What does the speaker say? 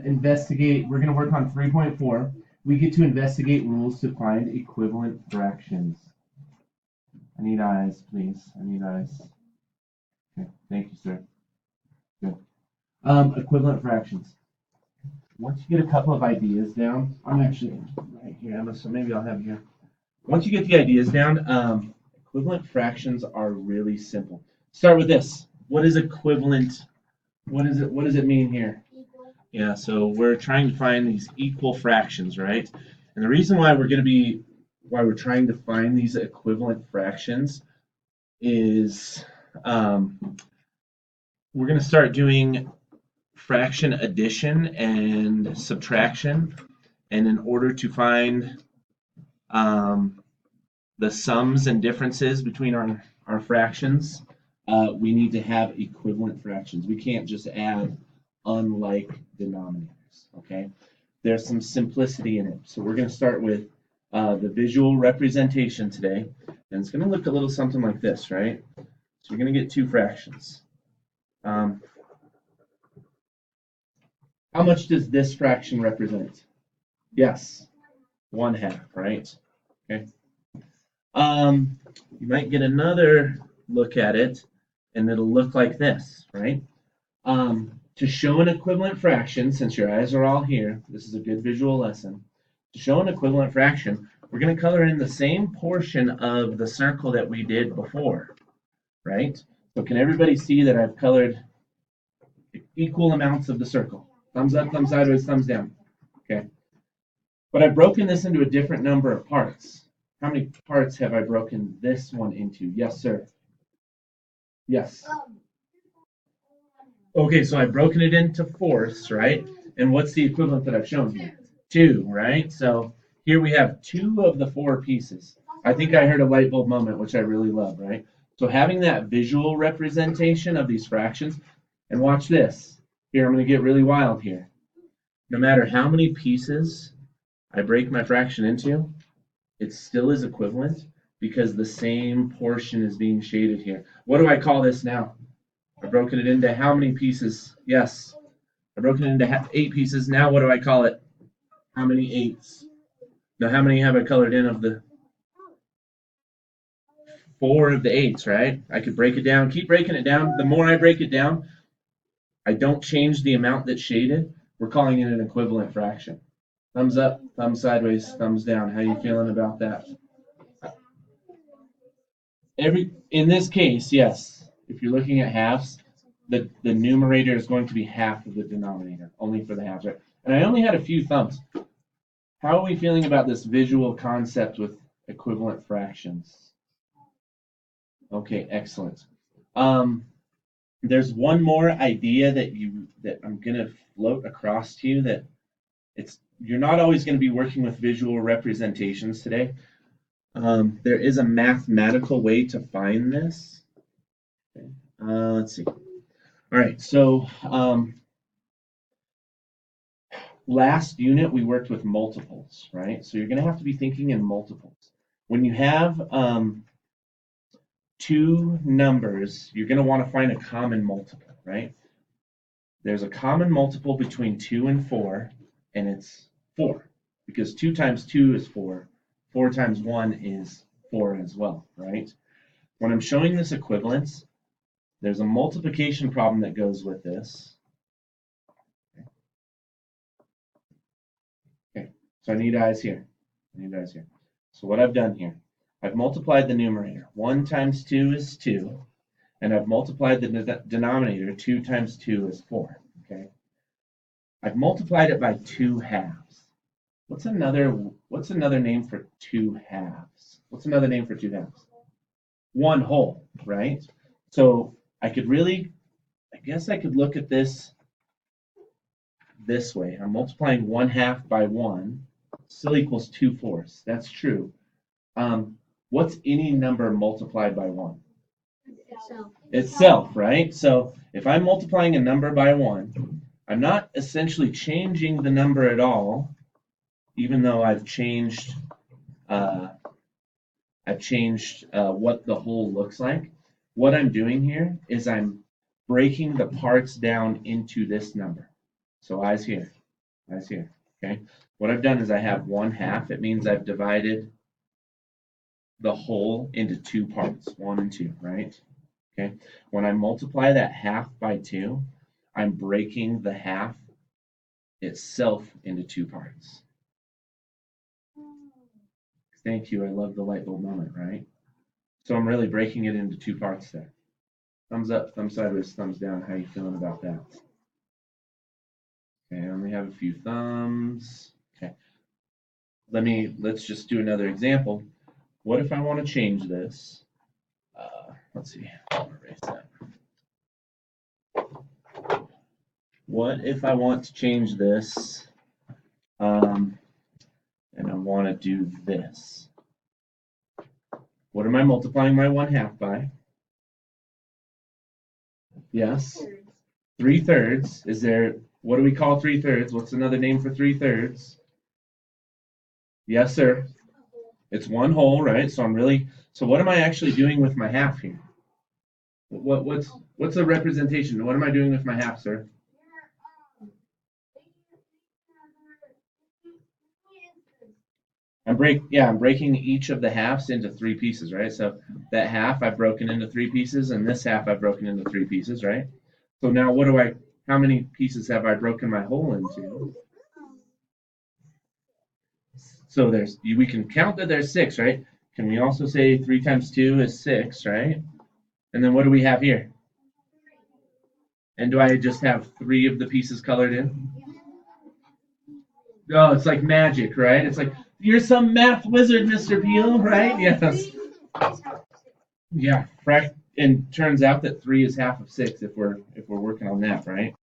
investigate, we're going to work on 3.4. We get to investigate rules to find equivalent fractions. I need eyes, please. I need eyes. Okay, thank you, sir. Good. Equivalent fractions. Once you get a couple of ideas down, I'm actually right here, Emma, so maybe I'll have you here. Once you get the ideas down, equivalent fractions are really simple. Start with this. What is equivalent? What does it mean here? Equal. Yeah, so we're trying to find these equal fractions, right? And the reason why we're trying to find these equivalent fractions is we're going to start doing fraction addition and subtraction, and in order to find the sums and differences between our fractions, we need to have equivalent fractions. We can't just add unlike denominators, okay? There's some simplicity in it. So we're going to start with the visual representation today, and it's going to look a little something like this, right? So we're going to get two fractions. How much does this fraction represent? Yes, 1/2, right? Okay. You might get another look at it, and it'll look like this, right? To show an equivalent fraction, since your eyes are all here, this is a good visual lesson. To show an equivalent fraction, we're going to color in the same portion of the circle that we did before, right? So can everybody see that I've colored equal amounts of the circle? Thumbs up, thumbs sideways, thumbs down. Okay. But I've broken this into a different number of parts. How many parts have I broken this one into? Yes, sir. Yes. Okay, so I've broken it into fourths, right? And what's the equivalent that I've shown here? 2, right? So here we have 2 of the 4 pieces. I think I heard a light bulb moment, which I really love, right? So having that visual representation of these fractions, and watch this. Here, I'm going to get really wild here. No matter how many pieces I break my fraction into, it still is equivalent because the same portion is being shaded here. What do I call this now? I've broken it into how many pieces? Yes. I've broken it into 8 pieces. Now what do I call it? How many 8s? Now how many have I colored in of the 4 of the 8s, right? I could break it down, keep breaking it down. The more I break it down, I don't change the amount that's shaded. We're calling it an equivalent fraction. Thumbs up, thumbs sideways, thumbs down. How you feeling about that? In this case, yes. If you're looking at halves, the numerator is going to be half of the denominator, only for the halves, right? And I only had a few thumbs. How are we feeling about this visual concept with equivalent fractions? Okay, excellent. There's one more idea that I'm gonna float across to you that you're not always going to be working with visual representations today. There is a mathematical way to find this. Okay. Let's see. All right, so last unit we worked with multiples, right? So you're going to have to be thinking in multiples. When you have 2 numbers, you're going to want to find a common multiple, right? There's a common multiple between 2 and 4, and it's 4, because 2 times 2 is 4. 4 times 1 is 4 as well, right? When I'm showing this equivalence, there's a multiplication problem that goes with this. Okay, so I need eyes here. So what I've done here, I've multiplied the numerator. 1 times 2 is 2, and I've multiplied the denominator. 2 times 2 is 4, okay? I've multiplied it by 2 halves. What's another name for 2 halves? What's another name for 2 halves? 1 whole, right? So I guess I could look at this way. I'm multiplying 1/2 by 1, still equals 2/4. That's true. What's any number multiplied by 1? Itself, right? So if I'm multiplying a number by 1, I'm not essentially changing the number at all, even though I've changed what the whole looks like. What I'm doing here is I'm breaking the parts down into this number. So eyes here. That's here. Okay. What I've done is I have 1/2. It means I've divided the whole into two parts, 1 and 2, right? Okay. When I multiply that 1/2 by 2, I'm breaking the 1/2 itself into two parts. Thank you. I love the light bulb moment, right? So I'm really breaking it into two parts there. Thumbs up, thumbs sideways, thumbs down. How you feeling about that? Okay, I only have a few thumbs. Okay. Let's just do another example. What if I want to change this? Let's see. I'll erase that. What if I want to change this and I want to do this? What am I multiplying my 1/2 by? Yes. 3/3. Is there, what do we call 3/3? What's another name for 3/3? Yes, sir. It's one whole, right? So what am I actually doing with my 1/2 here? What's a representation? What am I doing with my 1/2, sir? I'm breaking each of the halves into three pieces, right? So that 1/2 I've broken into three pieces, and this 1/2 I've broken into three pieces, right? So now how many pieces have I broken my whole into? So we can count that there's 6, right? Can we also say 3 times 2 is 6, right? And then what do we have here? And do I just have 3 of the pieces colored in? Oh, it's like magic, right? It's like, you're some math wizard, Mr. Peel, right? Yes. Yeah, and turns out that 3 is 1/2 of 6 if we're working on that, right?